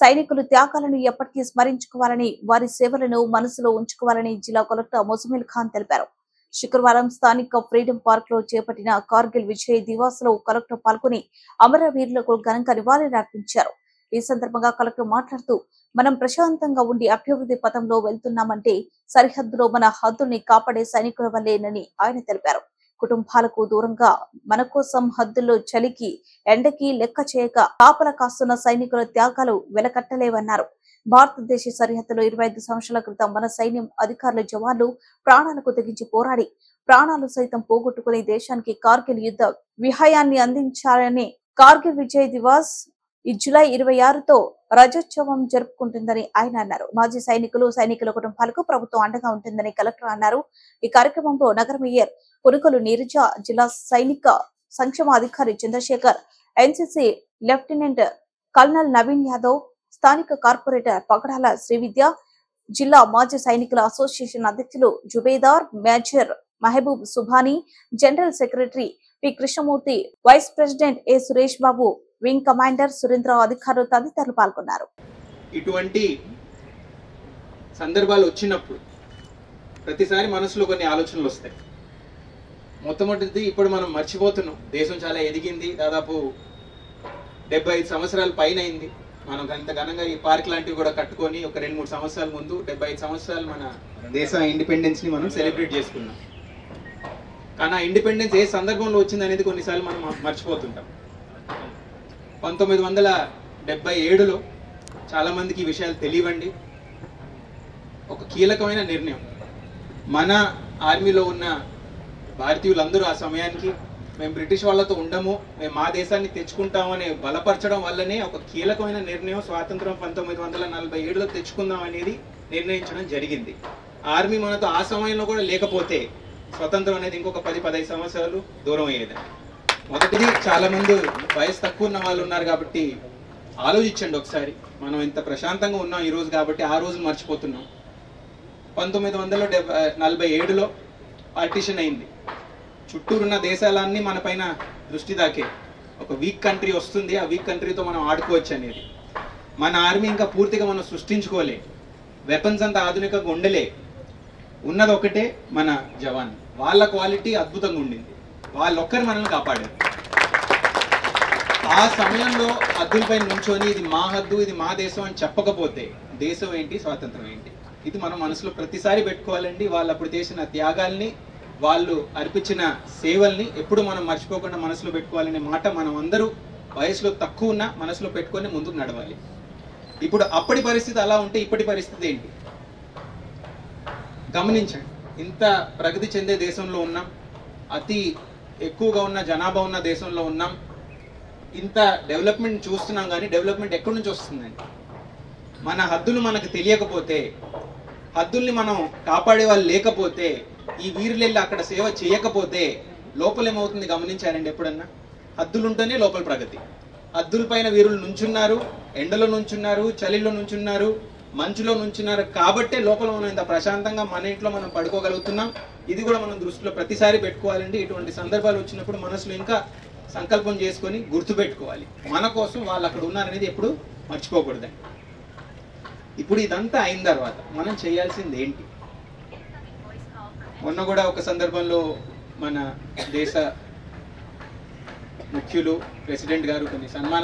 సైనికులు త్యాగాలను ఎప్పటికీ స్మరించుకోవాలని వారి సేవలను మనసులో ఉంచుకోవాలని జిల్లా కలెక్టర్ మొజమిల్ ఖాన్ తెలిపారు. శుక్రవారం స్థానిక ఫ్రీడమ్ పార్క్ లో చేపట్టిన కార్గిల్ విజయ్ దివాస్ లో కలెక్టర్ పాల్గొని అమరవీరులకు ఘనంగా నివాళులర్పించారు. ఈ సందర్భంగా కలెక్టర్ మాట్లాడుతూ, మనం ప్రశాంతంగా ఉండి అభివృద్ధి పథంలో వెళ్తున్నామంటే సరిహద్దులో మన హద్దుల్ని కాపాడే సైనికుల వల్లేనని ఆయన తెలిపారు. కుటుంబాలకు దూరంగా మన కోసం హద్దుల్లో చలికి ఎండకి లెక్క చేయక కాపలా కాస్తున్న సైనికుల త్యాగాలు వెలకట్టలేవన్నారు. భారతదేశ సరిహద్దులో 25 సంవత్సరాల క్రితం మన సైన్యం అధికారుల జవాన్లు ప్రాణాలకు తెగించి పోరాడి ప్రాణాలు సైతం పోగొట్టుకుని దేశానికి కార్గిల్ యుద్ధ విజయాన్ని అందించాలని కార్గిల్ విజయ్ దివాస్ ఈ జూలై 26తో రజోత్సవం జరుపుకుంటుందని ఆయన అన్నారు. మాజీ సైనికుల కుటుంబాలకు ప్రభుత్వం అండగా ఉంటుందని కలెక్టర్ అన్నారు. ఈ కార్యక్రమంలో నగర మేయర్ పునుకలు నీరజ, జిల్లా సైనిక సంక్షేమ అధికారి Chandrashekhar, NCC lieutenant colonel Naveen Yadav, స్థానిక కార్పొరేటర్ పగడాల శ్రీవిద్య, జిల్లా మాజీ సైనికుల అసోసియేషన్ అధ్యక్షులు జుబేదార్, major Mahaboob Subhani, general secretary P Krishnamurthy, vice president A Suresh Babu, wing commander Surendra అధికారులు తదితరులు పాల్గొన్నారు. ఇటువంటి సందర్భాలు వచ్చినప్పుడు ప్రతిసారి మనసులో కొన్ని ఆలోచనలు వస్తాయి. మొట్టమొదటిది, ఇప్పుడు మనం మర్చిపోతున్నాం, దేశం చాలా ఎదిగింది, దాదాపు 75 సంవత్సరాల పైన అయింది. మనం అంత ఘనంగా ఈ పార్క్ లాంటివి కూడా కట్టుకొని ఒక 2-3 సంవత్సరాల ముందు 75 సంవత్సరాలు మన దేశ ఇండిపెండెన్స్ ని మనం సెలబ్రేట్ చేసుకున్నాం. కానీ ఆ ఇండిపెండెన్స్ ఏ సందర్భంలో వచ్చింది అనేది కొన్నిసార్లు మనం మర్చిపోతుంటాం. 1977లో చాలా మందికి ఈ విషయాలు తెలియవండి. ఒక కీలకమైన నిర్ణయం, మన ఆర్మీలో ఉన్న భారతీయులందరూ ఆ సమయానికి మేము బ్రిటిష్ వాళ్ళతో ఉండము, మేము మా దేశాన్ని తెచ్చుకుంటామని బలపరచడం వల్లనే ఒక కీలకమైన నిర్ణయం స్వాతంత్రం 1947లో తెచ్చుకుందాం అనేది నిర్ణయించడం జరిగింది. ఆర్మీ మనతో ఆ సమయంలో కూడా లేకపోతే స్వతంత్రం అనేది ఇంకొక 10-15 సంవత్సరాలు దూరం అయ్యేది. మొదటిది, చాలా మంది వయసు తక్కువ ఉన్న వాళ్ళు ఉన్నారు కాబట్టి ఆలోచించండి ఒకసారి. మనం ఇంత ప్రశాంతంగా ఉన్నాం ఈ రోజు కాబట్టి ఆ రోజు మర్చిపోతున్నాం. 1947లో పార్టీషన్ అయింది. చుట్టూరున్న దేశాలన్నీ మన పైన దృష్టి తాకే. ఒక వీక్ కంట్రీ వస్తుంది, ఆ వీక్ కంట్రీతో మనం ఆడుకోవచ్చు అనేది. మన ఆర్మీ ఇంకా పూర్తిగా మనం సృష్టించుకోలే, వెపన్స్ అంతా ఆధునికంగా ఉండలే. ఉన్నది ఒకటే, మన జవాన్. వాళ్ళ క్వాలిటీ అద్భుతంగా ఉండింది, వాళ్ళొక్కరు మనల్ని కాపాడారు. ఆ సమయంలో హద్దులపై నుంచొని ఇది మా హద్దు, ఇది మా దేశం అని చెప్పకపోతే దేశం ఏంటి, స్వాతంత్రం ఏంటి? ఇది మనం మనసులో ప్రతిసారి పెట్టుకోవాలండి. వాళ్ళు అప్పుడు చేసిన త్యాగాల్ని, వాళ్ళు అర్పించిన సేవల్ని ఎప్పుడు మనం మర్చిపోకుండా మనసులో పెట్టుకోవాలనే మాట మనం అందరూ వయసులో తక్కువ ఉన్న మనసులో పెట్టుకొని ముందుకు నడవాలి. ఇప్పుడు అప్పటి పరిస్థితి అలా ఉంటే ఇప్పటి పరిస్థితి ఏంటి గమనించండి. ఇంత ప్రగతి చెందే దేశంలో ఉన్నాం, అతి ఎక్కువగా ఉన్న జనాభా ఉన్న దేశంలో ఉన్నాం, ఇంత డెవలప్మెంట్ చూస్తున్నాం. కానీ డెవలప్మెంట్ ఎక్కడి నుంచి వస్తుందండి? మన హద్దులు మనకు తెలియకపోతే, హద్దుల్ని మనం కాపాడే వాళ్ళు లేకపోతే, ఈ వీరులు వెళ్ళి అక్కడ సేవ చేయకపోతే లోపలేమవుతుంది గమనించారండి ఎప్పుడన్నా? హద్దులుంటేనే లోపల ప్రగతి. హద్దుల పైన వీరులు నుంచున్నారు, ఎండలో నుంచున్నారు, చలిలో నుంచున్నారు, మంచులో నుంచున్నారు కాబట్టే లోపల మనం ఇంత ప్రశాంతంగా మన ఇంట్లో మనం పడుకోగలుగుతున్నాం. ఇది కూడా మనం దృష్టిలో ప్రతిసారి పెట్టుకోవాలండి. ఇటువంటి సందర్భాలు వచ్చినప్పుడు మనసులో ఇంకా సంకల్పం చేసుకొని గుర్తుపెట్టుకోవాలి, మన కోసం వాళ్ళు అక్కడ ఉన్నారనేది ఎప్పుడు మర్చిపోకూడదండి. ఇప్పుడు ఇదంతా అయిన తర్వాత మనం చేయాల్సింది ఏంటి? మొన్న కూడా ఒక సందర్భంలో మన దేశ ముఖ్యులు, ప్రెసిడెంట్ గారు కొన్ని సన్మానాలు